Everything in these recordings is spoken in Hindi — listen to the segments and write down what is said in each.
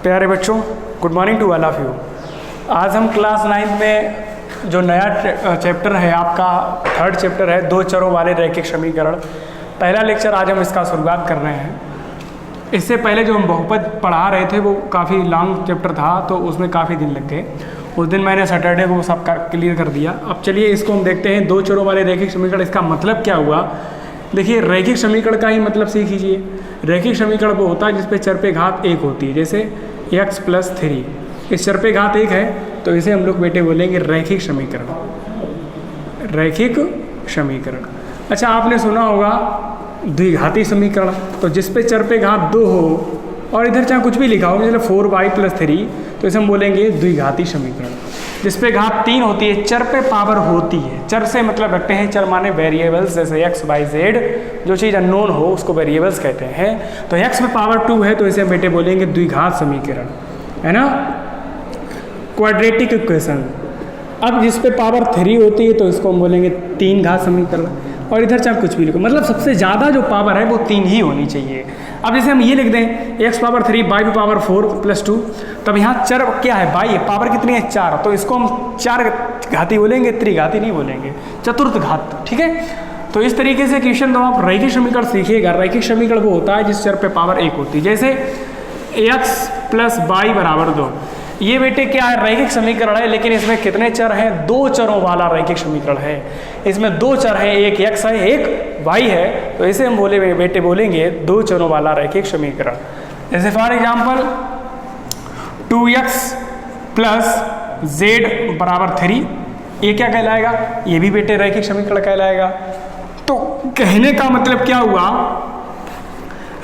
प्यारे बच्चों, good morning to all of you. आज हम क्लास 9 में जो नया चैप्टर है आपका थर्ड चैप्टर है दो चरों वाले रैखिक समीकरण, पहला लेक्चर आज हम इसका शुरुआत कर रहे हैं। इससे पहले जो हम बहुपद पढ़ा रहे थे वो काफ़ी लॉन्ग चैप्टर था, तो उसमें काफ़ी दिन लग गए। उस दिन मैंने सैटरडे को सब क्लियर कर दिया। अब चलिए इसको हम देखते हैं, दो चरों वाले रैखिक समीकरण, इसका मतलब क्या हुआ। देखिए, रैखिक समीकरण का ही मतलब सीख लीजिए। रैखिक समीकरण वो होता है जिसपे चर पे घात एक होती है, जैसे x + 3। इस चर पे घात एक है तो इसे हम लोग बेटे बोलेंगे रैखिक समीकरण। रैखिक समीकरण। अच्छा, आपने सुना होगा द्विघाती समीकरण, तो जिस पे चर पे घात 2 हो और इधर चाहे कुछ भी लिखा हो, जैसे 4y + 3, तो इसे हम बोलेंगे द्विघाती समीकरण। जिस पे घात 3 होती है, चर पे पावर होती है। चर से मतलब रखते हैं, चर माने वेरिएबल्स, जैसे x, y, z, जो चीज़ अननोन हो उसको वेरिएबल्स कहते हैं। तो x में पावर 2 है तो इसे हम बेटे बोलेंगे द्विघात समीकरण, है ना, क्वाड्रेटिक इक्वेशन। अब जिस पे पावर 3 होती है तो इसको हम बोलेंगे 3 घात समीकरण। और इधर चाहे कुछ भी लिखो, मतलब सबसे ज़्यादा जो पावर है वो 3 ही होनी चाहिए। अब जैसे हम ये लिख दें x पावर 3 y की पावर 4 + 2, तब यहाँ चर क्या है, y है, पावर कितनी है 4, तो इसको हम 4 घाती बोलेंगे, त्रिघाती नहीं बोलेंगे, चतुर्थ घात। ठीक है, तो इस तरीके से क्वेश्चन तो आप रैखिक समीकरण सीखिएगा। रैखिक समीकरण वो होता है जिस चर पे पावर 1 होती है, जैसे x + y = 2। ये बेटे क्या है, रैखिक समीकरण है, लेकिन इसमें कितने चर हैं, 2 चरों वाला रैखिक समीकरण है। इसमें 2 चर हैं, एक x है एक y है, तो इसे हम बेटे बोलेंगे 2 चरों वाला रैखिक समीकरण। जैसे फॉर एग्जांपल 2x + z = 3, ये क्या कहलाएगा, ये भी बेटे रैखिक समीकरण कहलाएगा। तो कहने का मतलब क्या हुआ,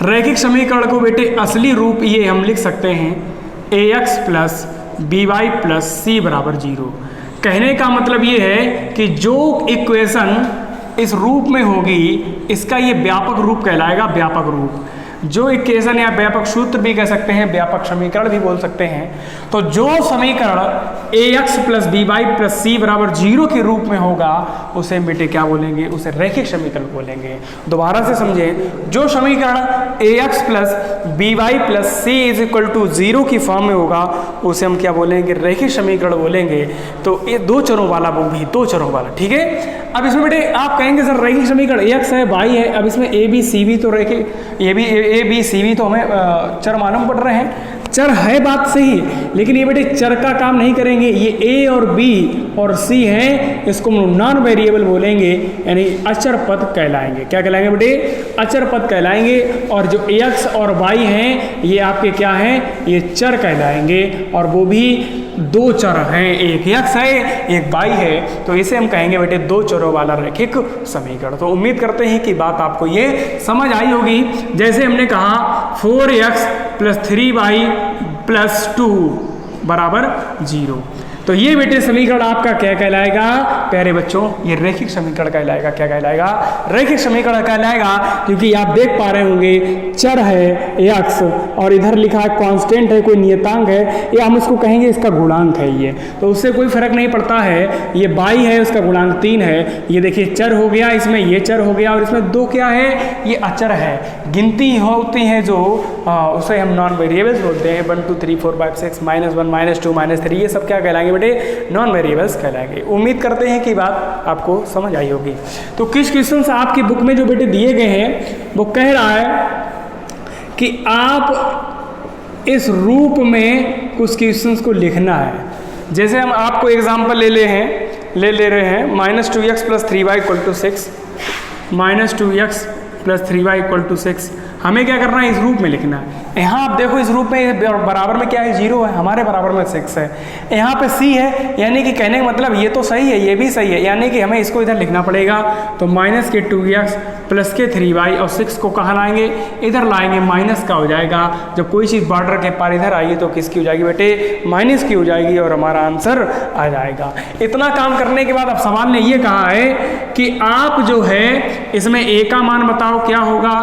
रैखिक समीकरण को बेटे असली रूप ये हम लिख सकते हैं ax + by + c = 0। कहने का मतलब ये है कि जो इक्वेशन इस रूप में होगी इसका ये व्यापक रूप कहलाएगा, व्यापक रूप। जो इक्वेशन या व्यापक सूत्र भी कह सकते हैं, व्यापक समीकरण भी बोल सकते हैं। तो जो समीकरण ax + by + c = 0 के रूप में होगा उसे बेटे क्या बोलेंगे, उसे रैखिक समीकरण बोलेंगे। दोबारा से समझें, जो समीकरण ax + by + c = 0 की फॉर्म में होगा उसे हम क्या बोलेंगे, रैखिक समीकरण बोलेंगे। तो ये 2 चरों वाला, वो भी 2 चरों वाला। ठीक है, अब इसमें बेटे आप कहेंगे सर रैखिक समीकरण x है y है, अब इसमें a b c भी तो रैखिक, ये भी a b c भी तो हमें चर मालूम पड़ रहे हैं। चर है बात सही, लेकिन ये बेटे चर का काम नहीं करेंगे। ये a और b और c हैं, इसको हम नॉन वेरिएबल बोलेंगे, यानी अचर पद कहलाएंगे। क्या कहलाएंगे बेटे, अचर पद कहलाएंगे। और जो x और y हैं ये आपके क्या हैं, ये चर कहलाएंगे, और वो भी 2 चर हैं, एक x है एक y है, तो इसे हम कहेंगे बेटे 2 चरों वाला रैखिक समीकरण। तो उम्मीद करते हैं कि बात आपको ये समझ आई होगी। जैसे हमने कहा 4x + 3y + 2 = 0, तो ये बेटे समीकरण आपका क्या कहलाएगा प्यारे बच्चों, ये रैखिक समीकरण कहलाएगा। क्या कहलाएगा, रैखिक समीकरण कहलाएगा, क्योंकि आप देख पा रहे होंगे चर है x और इधर लिखा है कांस्टेंट है, कोई नियतांक है, या हम इसको कहेंगे इसका गुणांक है ये, तो उससे कोई फर्क नहीं पड़ता है। ये y है, उसका गुणांक 3 है। ये देखिए चर हो गया, इसमें ये चर हो गया, और इसमें 2 क्या है, ये अचर है। गिनती होती है जो उसे हम नॉन वेरिएबल्स बोलते हैं। 1 2 3 4 5 6 -1 -2 -3, ये सब क्या कहलाएंगे बेटे, नॉन वेरिएबल्स कहलाएंगे। उम्मीद करते हैं कि बात आपको समझ आई होगी। तो कुछ क्वेश्चंस आपकी बुक में जो बेटे दिए गए हैं वो कह रहा है कि आप इस रूप में कुछ क्वेश्चंस को लिखना है। जैसे हम आपको एग्जांपल ले रहे हैं -2x + 3y = 6, -2x + 3y = 6। हमें क्या करना है, इस रूप में लिखना है। यहाँ आप देखो इस रूप में बराबर में क्या है, 0 है, हमारे बराबर में 6 है। यहाँ पे c है, यानी कि कहने का मतलब ये तो सही है, ये भी सही है, यानी कि हमें इसको इधर लिखना पड़ेगा। तो -2x + 3y और 6 को कहाँ लाएंगे, इधर लाएंगे, माइनस का हो जाएगा। जब कोई चीज़ बॉर्डर के पार इधर आइए तो किसकी हो जाएगी बेटे, माइनस की हो जाएगी, और हमारा आंसर आ जाएगा। इतना काम करने के बाद अब सवाल ने ये कहा है कि आप जो है इसमें a का मान बताओ क्या होगा,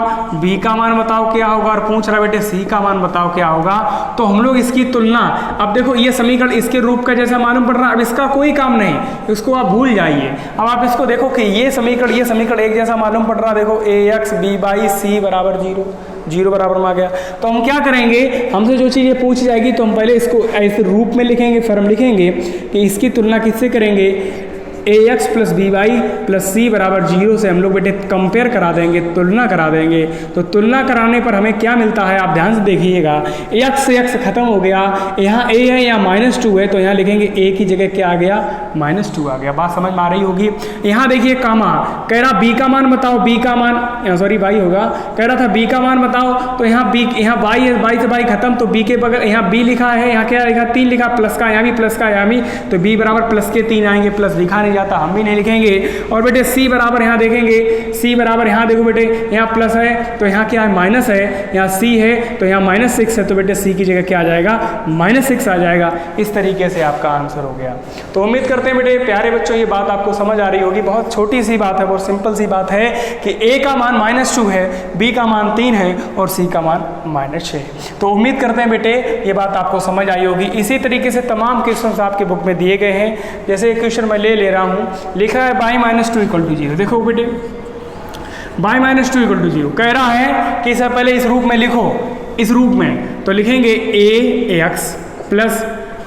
b का मान बताओ क्या होगा, और पूछ रहा बेटे c का मान बताओ क्या होगा। तो हम लोग इसकी तुलना, अब देखो ये समीकरण इसके रूप का जैसा मालूम पड़ रहा है, अब इसका कोई काम नहीं, इसको आप भूल जाइए। अब आप इसको देखो कि ये समीकरण एक जैसा मालूम पड़ रहा है। देखो ax b/c = 0, जीरो बराबर में आ गया। तो हम क्या करेंगे, हमसे जो चीज़ ये पूछ जाएगी तो हम पहले इसको ऐसे रूप में लिखेंगे, फिर हम लिखेंगे कि इसकी तुलना किससे करेंगे, ax plus b y plus c बराबर जीरो से हम लोग बेटे कंपेयर करा देंगे, तुलना करा देंगे। तो तुलना कराने पर हमें क्या मिलता है, आप ध्यान से देखिएगा, x से x खत्म हो गया, यहाँ a है यहाँ -2 है, तो यहाँ लिखेंगे a की जगह क्या आ गया, -2 आ गया। बात समझ में आ रही होगी। यहाँ देखिए कामा कह रहा b का मान बताओ, b का मान सॉरी y होगा, कह रहा था b का मान बताओ, तो यहाँ b यहाँ y है, y से y खत्म, तो b के बगैर यहाँ b लिखा है, यहाँ क्या लिखा 3 लिखा, प्लस का यहाँ भी प्लस का यहाँ भी, तो b बराबर प्लस के 3 आएंगे, प्लस लिखा जाता हम भी नहीं लिखेंगे। और बेटे c बराबर यहाँ देखेंगे, c बराबर यहाँ देखो बेटे यहाँ प्लस है तो यहाँ क्या है माइनस है, यहाँ c है तो यहाँ -6 है, तो बेटे c की जगह क्या आ जाएगा, -6 आ जाएगा। इस तरीके से आपका आंसर हो गया। तो उम्मीद करते हैं बेटे प्यारे बच्चों ये बात आपको समझ आ रही होगी। बहुत छोटी सी बात है, बहुत सिंपल सी बात है कि a का मान -2 है, b का मान 3 है और c का मान -6 है। तो उम्मीद करते हैं बेटे ये बात आपको समझ आई होगी। इसी तरीके से तमाम क्वेश्चन आपके बुक में दिए गए हैं। जैसे एक क्वेश्चन मैं ले रहा हूँ, लिखा है y -2 = 0। देखो बेटे y -2 = 0 कह रहा है कि इससे पहले इस रूप में लिखो, इस रूप में तो लिखेंगे ax प्लस,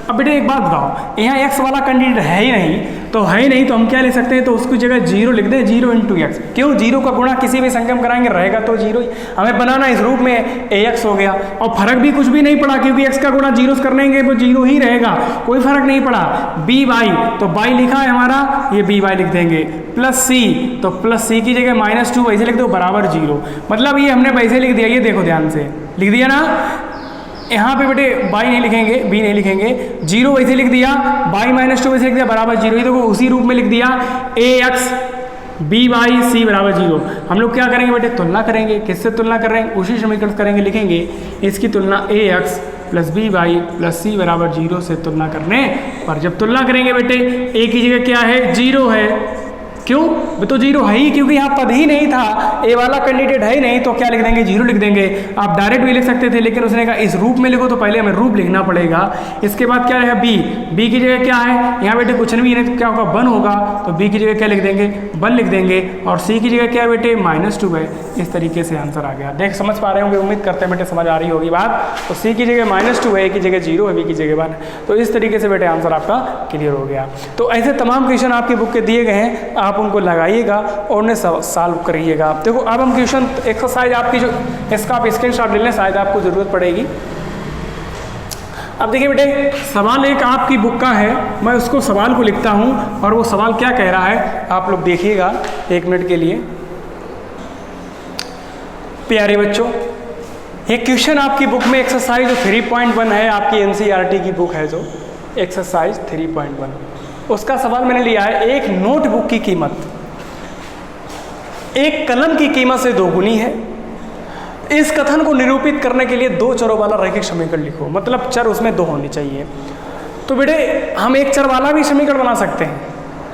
अब बेटे एक बात बताओ, यहाँ x वाला कैंडिडेट है ही नहीं, तो है ही नहीं तो हम क्या ले सकते हैं, तो उसकी जगह 0 लिख दें, 0 × x। क्यों, 0 का गुणा किसी भी संख्या में कराएंगे रहेगा तो 0 ही। हमें बनाना इस रूप में ax हो गया, और फर्क भी कुछ भी नहीं पड़ा क्योंकि x का गुणा 0 से करेंगे वो 0 ही रहेगा, कोई फर्क नहीं पड़ा। by तो y लिखा है हमारा, ये by लिख देंगे, प्लस c तो प्लस c की जगह -2 वैसे लिख दो बराबर 0। मतलब ये हमने वैसे लिख दिया, ये देखो ध्यान से लिख दिया ना, यहाँ पे बेटे y नहीं लिखेंगे, b नहीं लिखेंगे, 0 वैसे लिख दिया, y -2 वैसे लिख दिया बराबर 0। ये देखो उसी रूप में लिख दिया ax by c बराबर 0। हम लोग क्या करेंगे बेटे, तुलना करेंगे। किससे तुलना कर रहे हैं, उसी समीकरण करेंगे, लिखेंगे इसकी तुलना ax plus by plus c बराबर 0 से तुलना करने पर जब तुलना करेंगे बेटे a की जगह क्या है, 0 है। क्यों, वो तो 0 है ही क्योंकि यहाँ पद ही नहीं था, ए वाला कैंडिडेट है ही नहीं, तो क्या लिख देंगे, 0 लिख देंगे। आप डायरेक्ट भी लिख सकते थे, लेकिन उसने कहा इस रूप में लिखो, तो पहले हमें रूप लिखना पड़ेगा। इसके बाद क्या है, b की जगह क्या है, यहाँ बेटे कुछ नहीं है तो क्या होगा 1 होगा, तो b की जगह क्या लिख देंगे, 1 लिख देंगे, और c की जगह क्या है बेटे -2 है। इस तरीके से आंसर आ गया। देख समझ पा रहे होंगे, उम्मीद करते हैं बेटे समझ आ रही होगी बात। तो c की जगह -2 है, a की जगह 0 है, b की जगह 1 है। तो इस तरीके से बेटे आंसर आपका क्लियर हो गया। तो ऐसे तमाम क्वेश्चन आपकी बुक के दिए गए हैं, आप उनको लगाइएगा और उन्हें सॉल्व करिएगा। देखो अब हम क्वेश्चन एक्सरसाइज आपकी जो इसका आप स्क्रीनशॉट ले लें, शायद आपको ज़रूरत पड़ेगी। अब देखिए बेटे सवाल एक आपकी बुक का है, मैं उसको सवाल को लिखता हूँ और वो सवाल क्या कह रहा है आप लोग देखिएगा 1 मिनट के लिए। प्यारे बच्चों ये क्वेश्चन आपकी बुक में एक्सरसाइज 3.1 है, आपकी NCERT की बुक है जो एक्सरसाइज 3.1, उसका सवाल मैंने लिया है, एक नोटबुक की कीमत एक कलम की कीमत से 2 गुनी है। इस कथन को निरूपित करने के लिए 2 चरों वाला रैखिक समीकरण लिखो, मतलब चर उसमें 2 होने चाहिए। तो बेटे हम एक चर वाला भी समीकरण बना सकते हैं,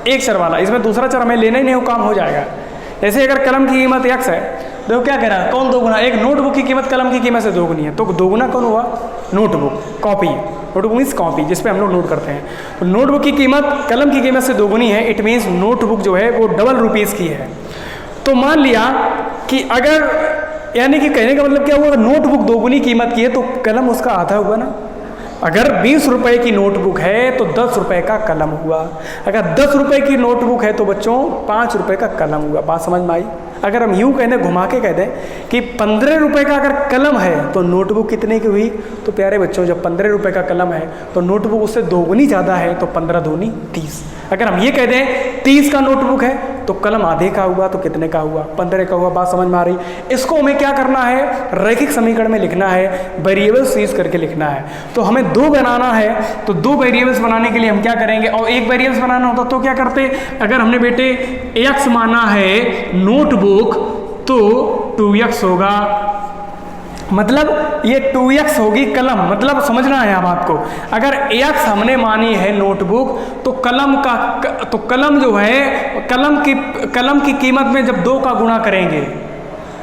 एक चर वाला, इसमें दूसरा चर हमें लेना ही नहीं, वो काम हो जाएगा। जैसे अगर कलम की कीमत x है, देखो क्या कह रहा है, कौन 2 गुना, एक नोटबुक की कीमत कलम की कीमत से 2 गुनी है, तो 2 गुना कौन हुआ, notebook, copy, notebook means copy जिस पे हम लोग नोट करते हैं। तो नोटबुक की कीमत कलम की कीमत से 2 गुनी है, इट मीन्स नोटबुक जो है वो डबल रुपीज़ की है। तो मान लिया कि अगर, यानी कि कहने का मतलब क्या हुआ, नोटबुक 2 गुनी कीमत की है तो कलम उसका आधा हुआ ना। अगर 20 रुपए की नोटबुक है तो 10 रुपए का कलम हुआ, अगर 10 रुपए की नोटबुक है तो बच्चों 5 रुपए का कलम हुआ। बात समझ में आई। अगर हम यूँ कह दें, घुमा के कह दें कि 15 रुपए का अगर कलम है तो नोटबुक कितने की हुई, तो प्यारे बच्चों जब 15 रुपए का कलम है तो नोटबुक उससे 2 गुनी ज़्यादा है, तो 15 दूनी 30। अगर हम ये कह दें 30 का नोटबुक है तो कलम आधे का हुआ, तो कितने का हुआ, 15 का हुआ। बात समझ में आ रही। इसको हमें क्या करना है, रैखिक समीकरण में लिखना है, वेरिएबल्स यूज करके लिखना है। तो हमें 2 बनाना है, तो 2 वेरिएबल्स बनाने के लिए हम क्या करेंगे, और एक वेरिएबल्स बनाना होता तो क्या करते, अगर हमने बेटे x माना है नोटबुक तो 2x होगा, मतलब ये 2x होगी कलम, मतलब समझना है अब आपको। अगर x हमने मानी है नोटबुक तो कलम का, तो कलम जो है कलम की कीमत में जब 2 का गुणा करेंगे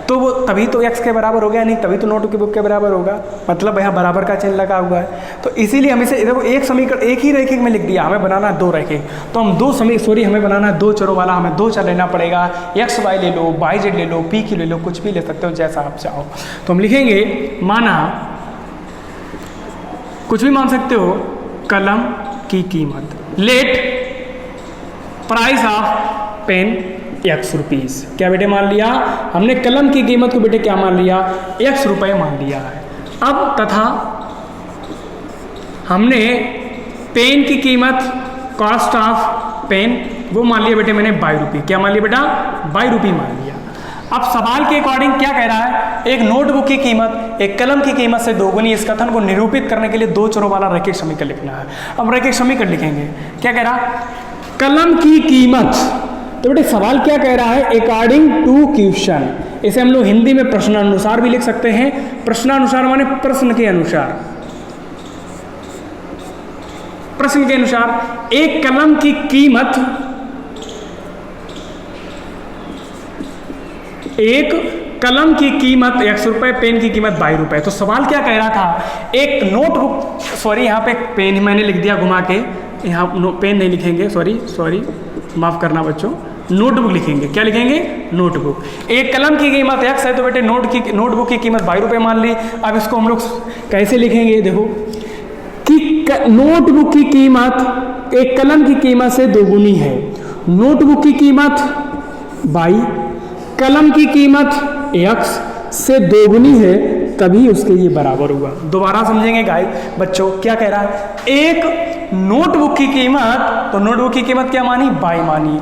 तो वो तभी तो x के बराबर हो गया, नहीं तभी तो नोटबुक के बराबर होगा, मतलब यहाँ बराबर का चिन्ह लगा हुआ है। तो इसीलिए हम इसे देखो एक समीकरण एक ही रेखिक में लिख दिया, हमें बनाना है दो रेखिक, तो हम हमें बनाना है दो चरों वाला, हमें दो चर लेना पड़ेगा, x y ले लो, y z ले लो, p q ले लो, कुछ भी ले सकते हो जैसा आप चाहो। तो हम लिखेंगे माना, कुछ भी मान सकते हो, कलम की कीमत, let price of pen x rupees. क्या बेटे मान लिया हमने, कलम की कीमत को बेटे क्या मान लिया, x रुपये मान लिया है। अब तथा हमने पेन की कीमत, कॉस्ट ऑफ पेन, वो मान लिया बेटे मैंने 22 रुपये। क्या मान लिया बेटा, 22 रुपये मान लिया। अब सवाल के अकॉर्डिंग क्या कह रहा है, एक नोटबुक की कीमत एक कलम की कीमत से दोगुनी, इस कथन को निरूपित करने के लिए दो चरों वाला रैखिक समीकरण लिखना है। अब रैखिक समीकरण लिखेंगे, क्या कह रहा, कलम की कीमत, तो बेटे सवाल क्या कह रहा है, अकॉर्डिंग टू क्वेश्चन, इसे हम लोग हिंदी में प्रश्नानुसार भी लिख सकते हैं। प्रश्नानुसार माने प्रश्न के अनुसार, प्रश्न के अनुसार एक कलम की कीमत, एक कलम की कीमत 100 रुपये, पेन की कीमत 22 रुपये। तो सवाल क्या कह रहा था, एक नोटबुक, सॉरी यहाँ पे पेन मैंने लिख दिया घुमा के, यहाँ पेन नहीं लिखेंगे, सॉरी माफ करना बच्चों, नोटबुक लिखेंगे। क्या लिखेंगे, नोटबुक। एक कलम की कीमत x है, तो बेटे नोटबुक की कीमत 22 रुपये मान ली। अब इसको हम लोग कैसे लिखेंगे, देखो कि नोटबुक की कीमत एक कलम की कीमत से दोगुनी है, नोटबुक की कीमत 22, कलम की कीमत x से दोगुनी है, तभी उसके ये बराबर हुआ। दोबारा समझेंगे गाइस बच्चों, क्या कह रहा है, एक नोटबुक की कीमत, तो नोटबुक की कीमत क्या मानी, 22 मानी,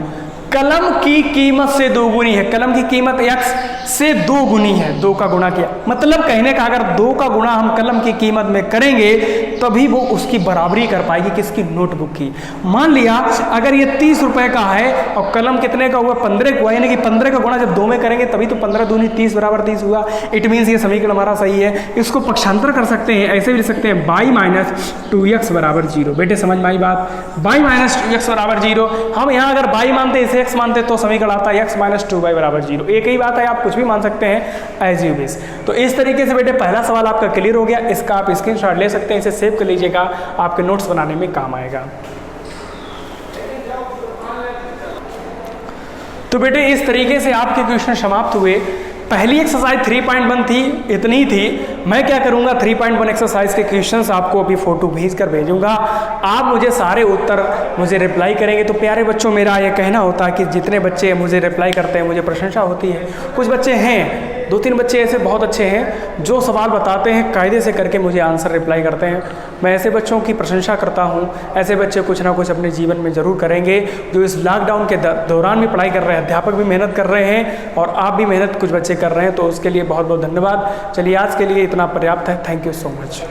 कलम की कीमत से दोगुनी है, कलम की कीमत x से 2 गुनी है, 2 का गुणा किया, मतलब कहने का अगर 2 का गुणा हम कलम की कीमत में करेंगे तभी वो उसकी बराबरी कर पाएगी, किसकी, नोटबुक की। मान लिया अगर ये 30 रुपए का है और कलम कितने का हुआ, 15 हुआ, यानी कि 15 का गुणा जब 2 में करेंगे तभी तो 15 दूनी 30 बराबर 30 हुआ। इट मीन्स ये समीकरण हमारा सही है। इसको पक्षांतर कर सकते हैं, ऐसे भी लिख सकते हैं y माइनस 2x बराबर 0। बेटे समझ में आई बात, y माइनस 2x बराबर 0। हम यहाँ अगर y मानते इसे x मानते तो समीकरण आता है x माइनस 2y बराबर 0। एक ही बात है, आप कुछ भी मान सकते हैं एज यू विश। तो इस तरीके से बेटे पहला सवाल आपका क्लियर हो गया। इसका आप स्क्रीनशॉट ले सकते हैं, इसे सेव कर लीजिएगा, आपके नोट्स बनाने में काम आएगा। तो बेटे इस तरीके से आपके क्वेश्चन समाप्त हुए। पहली एक्सरसाइज 3.1 थी, इतनी थी। मैं क्या करूंगा, 3.1 एक्सरसाइज के क्वेश्चंस आपको अभी फोटो भेज कर भेजूंगा, आप मुझे सारे उत्तर मुझे रिप्लाई करेंगे। तो प्यारे बच्चों, मेरा ये कहना होता है कि जितने बच्चे मुझे रिप्लाई करते हैं मुझे प्रशंसा होती है। कुछ बच्चे हैं, 2-3 बच्चे ऐसे बहुत अच्छे हैं जो सवाल बताते हैं कायदे से करके मुझे आंसर रिप्लाई करते हैं। मैं ऐसे बच्चों की प्रशंसा करता हूँ। ऐसे बच्चे कुछ ना कुछ अपने जीवन में ज़रूर करेंगे। जो इस लॉकडाउन के दौरान भी पढ़ाई कर रहे हैं, अध्यापक भी मेहनत कर रहे हैं और आप भी मेहनत कुछ बच्चे कर रहे हैं, तो उसके लिए बहुत बहुत धन्यवाद। चलिए आज के लिए इतना पर्याप्त है। Thank you so much.